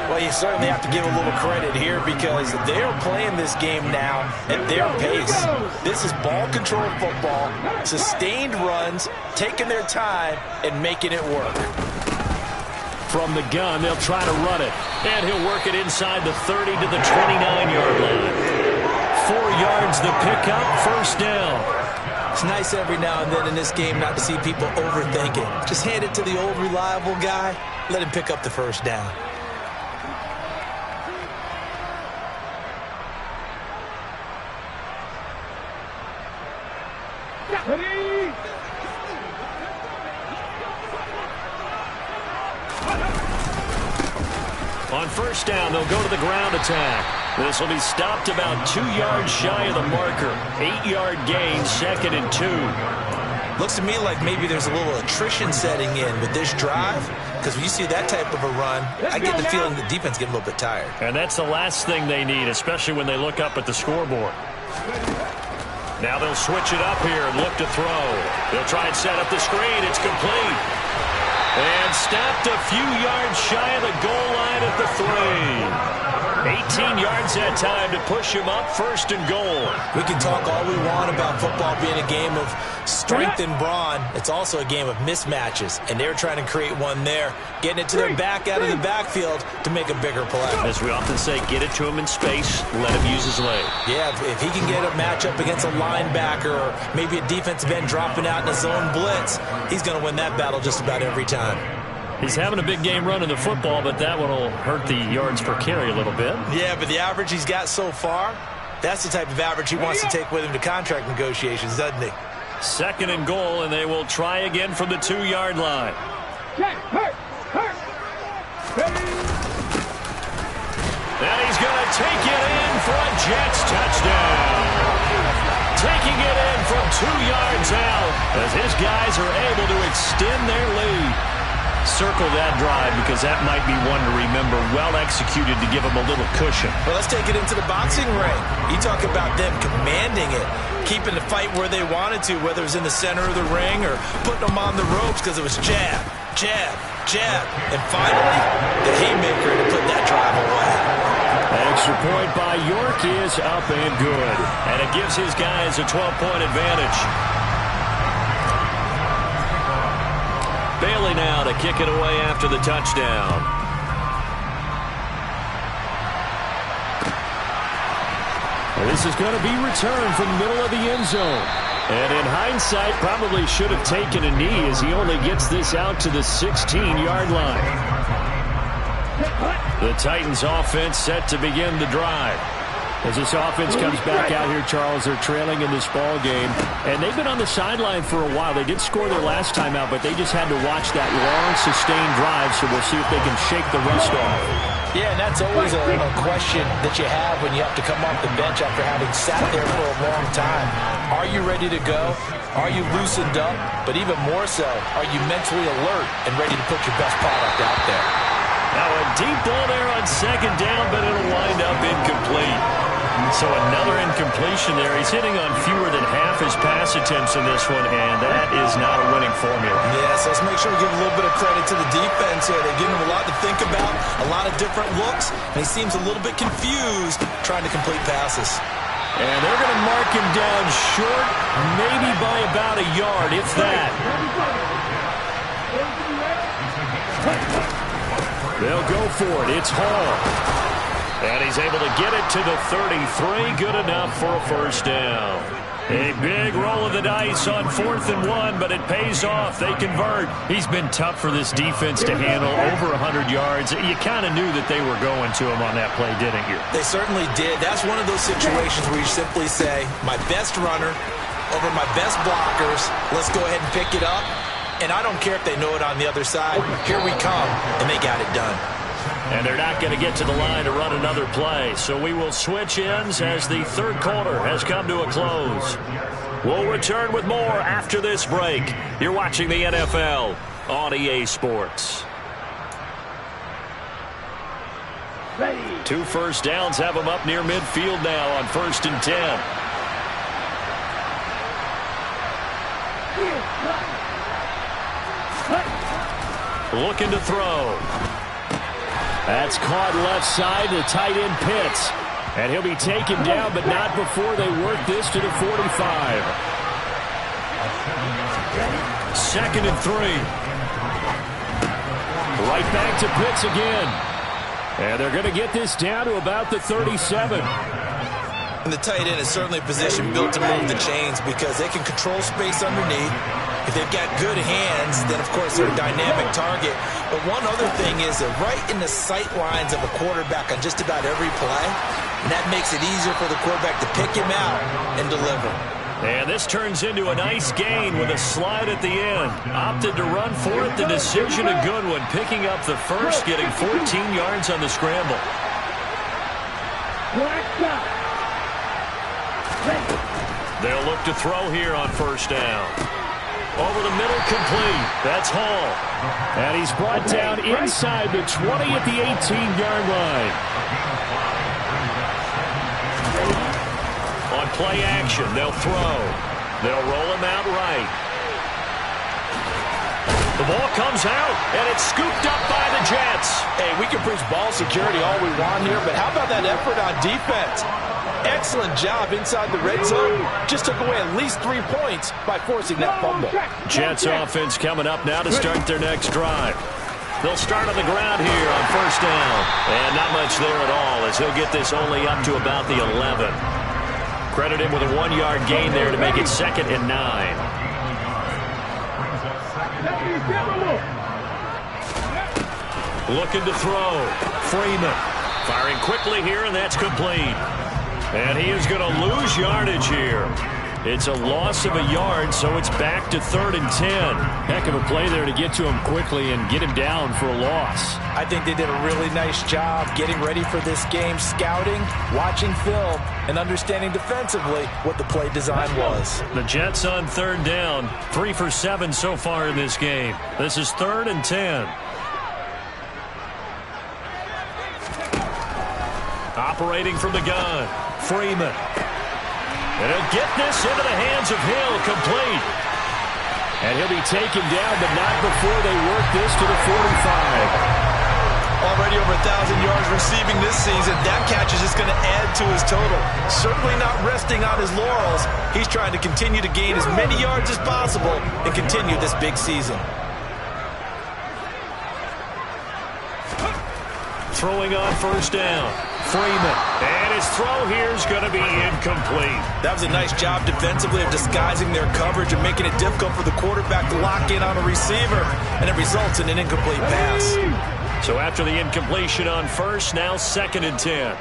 Well, you certainly have to give a little credit here because they're playing this game now at their pace. This is ball control football, sustained runs, taking their time, and making it work. From the gun, they'll try to run it. And he'll work it inside the 30 to the 29-yard line. 4 yards the pickup, first down. It's nice every now and then in this game not to see people overthink it. Just hand it to the old reliable guy, let him pick up the first down. On first down, they'll go to the ground attack. This will be stopped about 2 yards shy of the marker. 8-yard gain, 2nd and 2. Looks to me like maybe there's a little attrition setting in with this drive, because when you see that type of a run, I get the feeling the defense getting a little bit tired. And that's the last thing they need, especially when they look up at the scoreboard. Now they'll switch it up here and look to throw. They'll try and set up the screen. It's complete. And stopped a few yards shy of the goal line at the 3. 18 yards that time to push him up, 1st and goal. We can talk all we want about football being a game of strength and brawn. It's also a game of mismatches, and they're trying to create one there, getting it to their back out of the backfield to make a bigger play. As we often say, get it to him in space, let him use his leg. Yeah, if he can get a matchup against a linebacker or maybe a defensive end dropping out in a zone blitz, he's going to win that battle just about every time. He's having a big game running the football, but that one will hurt the yards per carry a little bit. Yeah, but the average he's got so far, that's the type of average he wants to take with him to contract negotiations, doesn't he? 2nd and goal, and they will try again from the 2-yard line. And he's going to take it in for a Jets touchdown. Taking it in from 2 yards out as his guys are able to extend their lead. Circle that drive because that might be one to remember. Well executed to give them a little cushion. Well, let's take it into the boxing ring. You talk about them commanding it, keeping the fight where they wanted to, whether it was in the center of the ring or putting them on the ropes because it was jab, jab, jab. And finally, the haymaker to put that drive away. An extra point by York is up and good. And it gives his guys a 12-point advantage. Bailey now to kick it away after the touchdown. This is going to be returned from the middle of the end zone. And in hindsight, probably should have taken a knee as he only gets this out to the 16-yard line. The Titans offense set to begin the drive. As this offense comes back out here, Charles, they're trailing in this ball game. And they've been on the sideline for a while. They did score their last time out, but they just had to watch that long, sustained drive, so we'll see if they can shake the rust off. Yeah, and that's always a question that you have when you have to come off the bench after having sat there for a long time. Are you ready to go? Are you loosened up? But even more so, are you mentally alert and ready to put your best product out there? Now a deep ball there on 2nd down, but it'll wind up incomplete. So another incompletion there. He's hitting on fewer than half his pass attempts in this one, and that is not a winning formula. Yeah, so let's make sure we give a little bit of credit to the defense here. They're giving him a lot to think about, a lot of different looks, and he seems a little bit confused trying to complete passes. And they're going to mark him down short, maybe by about a yard, if that. They'll go for it. It's Hall. And he's able to get it to the 33. Good enough for a first down. A big roll of the dice on 4th and 1, but it pays off. They convert. He's been tough for this defense to handle. Over 100 yards. You kind of knew that they were going to him on that play, didn't you? They certainly did. That's one of those situations where you simply say, my best runner over my best blockers. Let's go ahead and pick it up. And I don't care if they know it on the other side. Here we come, and they got it done. And they're not going to get to the line to run another play. So we will switch ends as the 3rd quarter has come to a close. We'll return with more after this break. You're watching the NFL on EA Sports. 2 first downs have them up near midfield now on 1st and 10. Looking to throw. That's caught left side to tight end Pitts. And he'll be taken down, but not before they work this to the 45. 2nd and 3. Right back to Pitts again. And they're going to get this down to about the 37. And the tight end is certainly a position built to move the chains because they can control space underneath. If they've got good hands, then, of course, they're a dynamic target. But one other thing is they're right in the sight lines of a quarterback on just about every play. And that makes it easier for the quarterback to pick him out and deliver. And this turns into a nice gain with a slide at the end. Opted to run for it. The decision a good one. Picking up the first, getting 14 yards on the scramble. They'll look to throw here on 1st down. Over the middle, complete. That's Hall. And he's brought down inside the 20 at the 18-yard line. On play action, they'll throw. They'll roll him out right. The ball comes out, and it's scooped up by the Jets. Hey, we can preach ball security all we want here, but how about that effort on defense? Excellent job inside the red zone. Just took away at least 3 points by forcing that fumble. Jets offense coming up now to start their next drive. They'll start on the ground here on 1st down. And not much there at all as he'll get this only up to about the 11. Credit him with a 1-yard gain there to make it 2nd and 9. Looking to throw. Freeman firing quickly here, and that's complete. And he is going to lose yardage here. It's a loss of a yard, so it's back to 3rd and 10. Heck of a play there to get to him quickly and get him down for a loss. I think they did a really nice job getting ready for this game, scouting, watching film, and understanding defensively what the play design was. The Jets on 3rd down, 3 for 7 so far in this game. This is 3rd and 10. Operating from the gun, Freeman. And he'll get this into the hands of Hill, complete. And he'll be taken down, but not before they work this to the 45. Already over 1,000 yards receiving this season. That catch is just going to add to his total. Certainly not resting on his laurels. He's trying to continue to gain as many yards as possible and continue this big season. Throwing on 1st down, Freeman. And his throw here is going to be incomplete. That was a nice job defensively of disguising their coverage and making it difficult for the quarterback to lock in on a receiver, and it results in an incomplete pass. So after the incompletion on 1st, now 2nd and 10.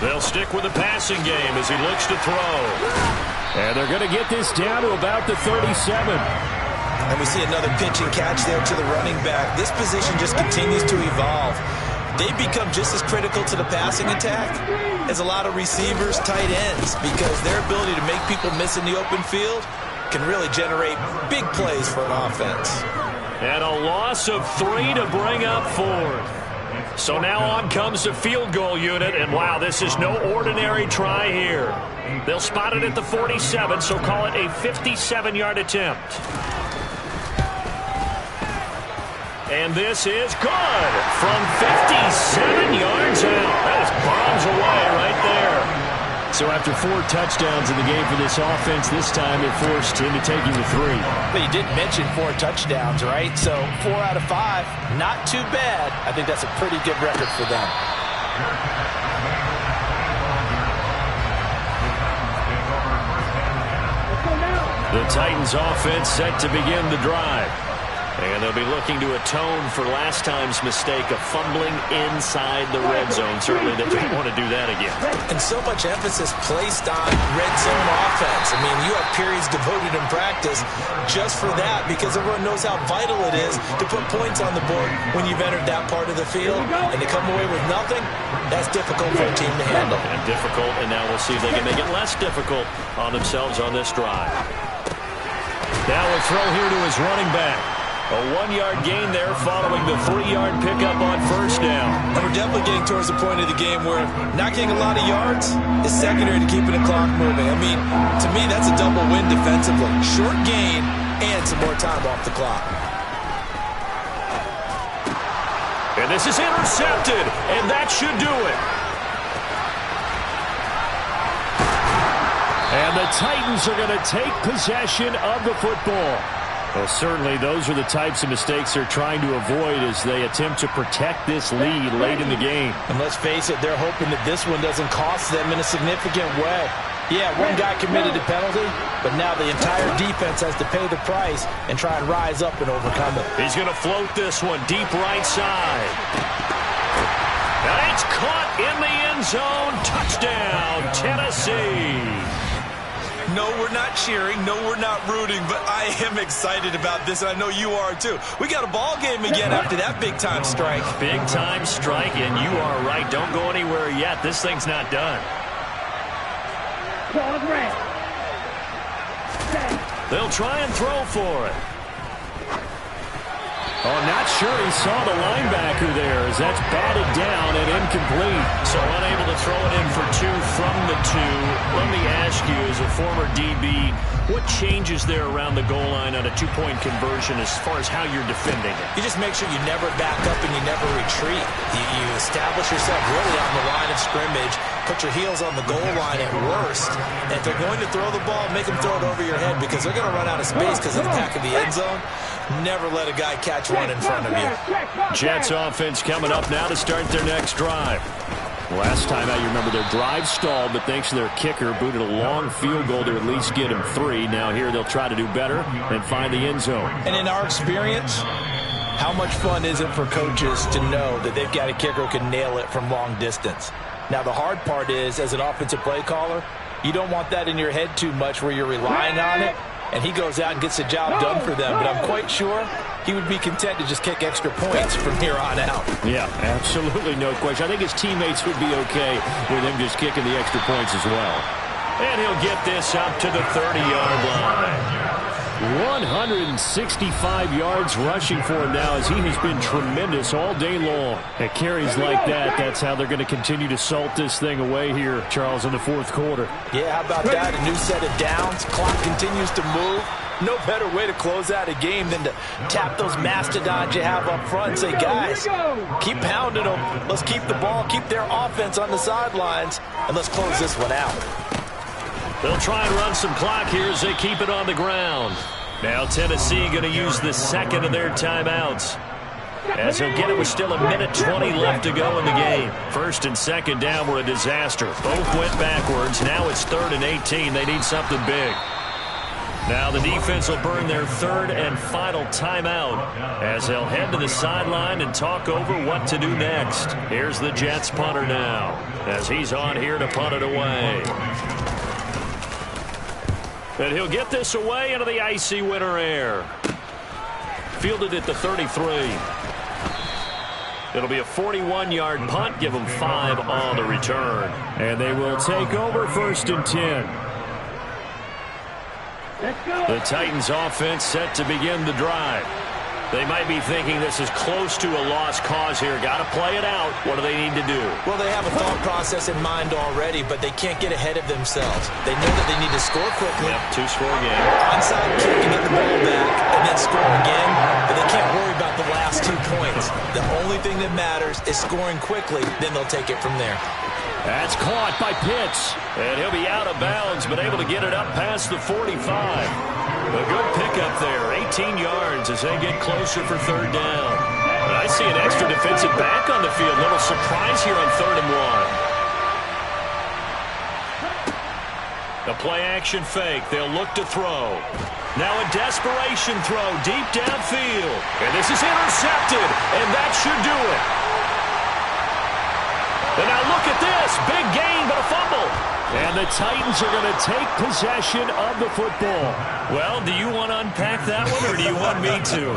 They'll stick with the passing game as he looks to throw. And they're going to get this down to about the 37. And we see another pitch and catch there to the running back. This position just continues to evolve. They become just as critical to the passing attack as a lot of receivers, tight ends, because their ability to make people miss in the open field can really generate big plays for an offense. And a loss of 3 to bring up 4th. So now on comes the field goal unit, and wow, this is no ordinary try here. They'll spot it at the 47, so call it a 57-yard attempt. And this is good from 57 yards out. That is bombs away right there. So after 4 touchdowns in the game for this offense, this time they're forced into taking the 3. But you did mention 4 touchdowns, right? So 4 out of 5, not too bad. I think that's a pretty good record for them. The Titans offense set to begin the drive. And they'll be looking to atone for last time's mistake of fumbling inside the red zone. Certainly they don't want to do that again. And so much emphasis placed on red zone offense. I mean, you have periods devoted in practice just for that because everyone knows how vital it is to put points on the board when you've entered that part of the field. And to come away with nothing, that's difficult for a team to handle. And difficult, and now we'll see if they can make it less difficult on themselves on this drive. Now a throw here to his running back. A 1-yard gain there following the 3-yard pickup on 1st down. And we're definitely getting towards the point of the game where not getting a lot of yards is secondary to keeping the clock moving. I mean, to me, that's a double win defensively. Short gain and some more time off the clock. And this is intercepted, and that should do it. And the Titans are going to take possession of the football. Well, certainly those are the types of mistakes they're trying to avoid as they attempt to protect this lead late in the game. And let's face it, they're hoping that this one doesn't cost them in a significant way. Yeah, one guy committed a penalty, but now the entire defense has to pay the price and try and rise up and overcome it. He's going to float this one deep right side. And it's caught in the end zone. Touchdown, Tennessee. No, we're not cheering. No, we're not rooting, but I am excited about this, and I know you are too. We got a ball game again after that big-time strike. Big-time strike, and you are right. Don't go anywhere yet. This thing's not done. They'll try and throw for it. Oh, not sure he saw the linebacker there as that's batted down and incomplete. So unable to throw it in for 2 from the 2. Let me ask you, as a former DB, what changes there around the goal line on a 2-point conversion as far as how you're defending it? You just make sure you never back up and you never retreat. You establish yourself really on the line of scrimmage, put your heels on the goal line at worst. And if they're going to throw the ball, make them throw it over your head because they're going to run out of space because of the back of the end zone. Never let a guy catch one in front of you. Jets offense coming up now to start their next drive. Last time out, you remember their drive stalled, but thanks to their kicker, booted a long field goal to at least get him 3. Now here they'll try to do better and find the end zone. And in our experience, how much fun is it for coaches to know that they've got a kicker who can nail it from long distance? Now the hard part is, as an offensive play caller, You don't want that in your head too much where you're relying on it, and he goes out and gets the job done for them. But I'm quite sure he would be content to just kick extra points from here on out. Yeah, absolutely no question. I think his teammates would be okay with him just kicking the extra points as well. And he'll get this up to the 30-yard line. 165 yards rushing for him now as he has been tremendous all day long. At carries like that, that's how they're going to continue to salt this thing away here, Charles, in the fourth quarter. Yeah, how about that? A new set of downs. Clock continues to move. No better way to close out a game than to tap those mastodons you have up front and say, guys, keep pounding them. Let's keep the ball, keep their offense on the sidelines, and let's close this one out. They'll try and run some clock here as they keep it on the ground. Now Tennessee going to use the second of their timeouts. As he'll get it with still 1:20 left to go in the game. First and second down were a disaster. Both went backwards. Now it's 3rd and 18. They need something big. Now the defense will burn their third and final timeout as they'll head to the sideline and talk over what to do next. Here's the Jets punter now as he's on here to punt it away. And he'll get this away into the icy winter air. Fielded at the 33. It'll be a 41-yard punt. Give them 5 on the return. And they will take over 1st and 10. The Titans offense set to begin the drive. They might be thinking this is close to a lost cause here. Got to play it out. What do they need to do? Well, they have a thought process in mind already, but they can't get ahead of themselves. They know that they need to score quickly. Yep, 2-score game. Onside kick and get the ball back, and then score again. But they can't worry about the last 2 points. The only thing that matters is scoring quickly. Then they'll take it from there. That's caught by Pitts. And he'll be out of bounds, but able to get it up past the 45. A good pickup there, 18 yards as they get closer for 3rd down. And I see an extra defensive back on the field. Little surprise here on 3rd and 1. A play-action fake. They'll look to throw. Now a desperation throw deep downfield. And this is intercepted, and that should do it. And now look at this. Big gain, but a fumble. And the Titans are going to take possession of the football. Well, do you want to unpack that one, or do you want me to?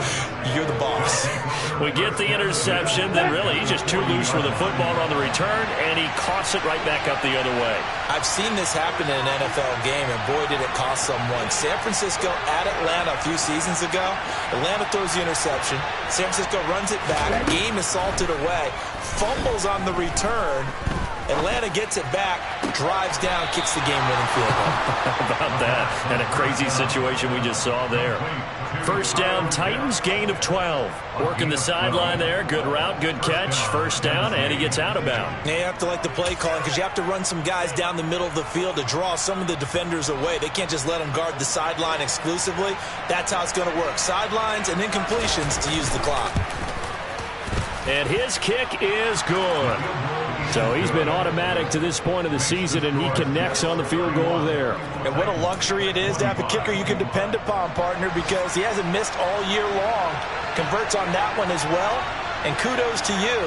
You're the boss. We get the interception, then really he's just too loose with the football on the return, and he coughs it right back up the other way. I've seen this happen in an NFL game, and boy, did it cost someone. San Francisco at Atlanta a few seasons ago. Atlanta throws the interception. San Francisco runs it back. Game is salted away. Fumbles on the return. Atlanta gets it back, drives down, kicks the game-winning field goal. How about that? And a crazy situation we just saw there. First down, Titans, gain of 12. Working the sideline there. Good route, good catch. First down, and he gets out of bounds. Yeah, you have to like the play calling because you have to run some guys down the middle of the field to draw some of the defenders away. They can't just let them guard the sideline exclusively. That's how it's going to work. Sidelines and incompletions to use the clock. And his kick is good. So he's been automatic to this point of the season, and he connects on the field goal there. And what a luxury it is to have a kicker you can depend upon, partner, because he hasn't missed all year long. Converts on that one as well. And kudos to you.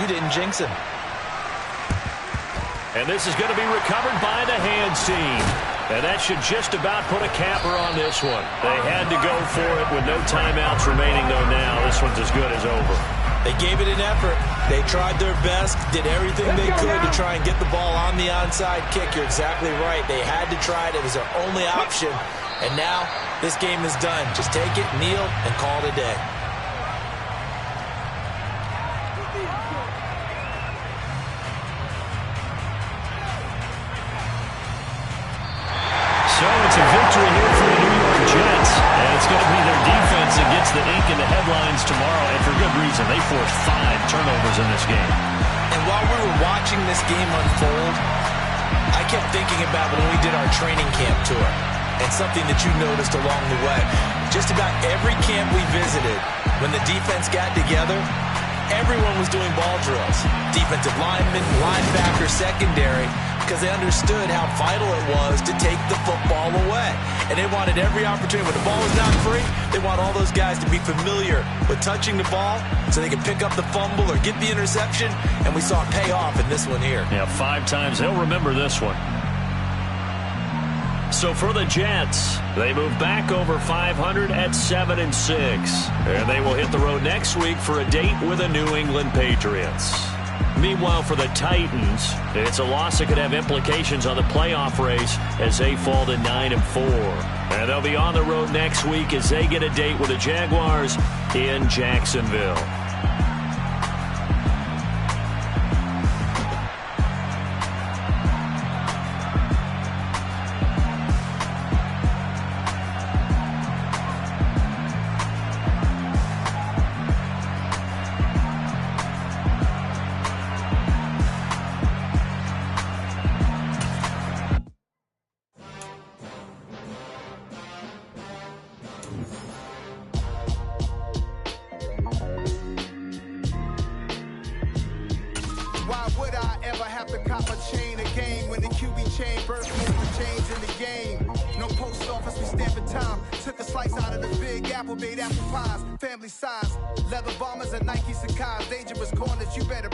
You didn't jinx him. And this is going to be recovered by the hands team. And that should just about put a capper on this one. They had to go for it with no timeouts remaining, though, now. This one's as good as over. They gave it an effort. They tried their best, did everything they could to try and get the ball on the onside kick. You're exactly right. They had to try it. It was their only option. And now this game is done. Just take it, kneel, and call it a day. So it's a victory here for the New York Jets. And it's going to be their defense that gets the ink in the headlines tomorrow. And for good reason. They forced 5 turnovers in this game. And while we were watching this game unfold, I kept thinking about when we did our training camp tour. And something that you noticed along the way. Just about every camp we visited, when the defense got together, everyone was doing ball drills. Defensive linemen, linebacker, secondary, because they understood how vital it was to take the football away. And they wanted every opportunity. When the ball was not free, they want all those guys to be familiar with touching the ball so they can pick up the fumble or get the interception. And we saw it pay off in this one here. Yeah, 5 times. They'll remember this one. So for the Jets, they move back over 500 at 7-6. And they will hit the road next week for a date with the New England Patriots. Meanwhile, for the Titans, it's a loss that could have implications on the playoff race as they fall to 9-4. And they'll be on the road next week as they get a date with the Jaguars in Jacksonville. Family size, leather bombers and Nike Sacai's, dangerous corners, you better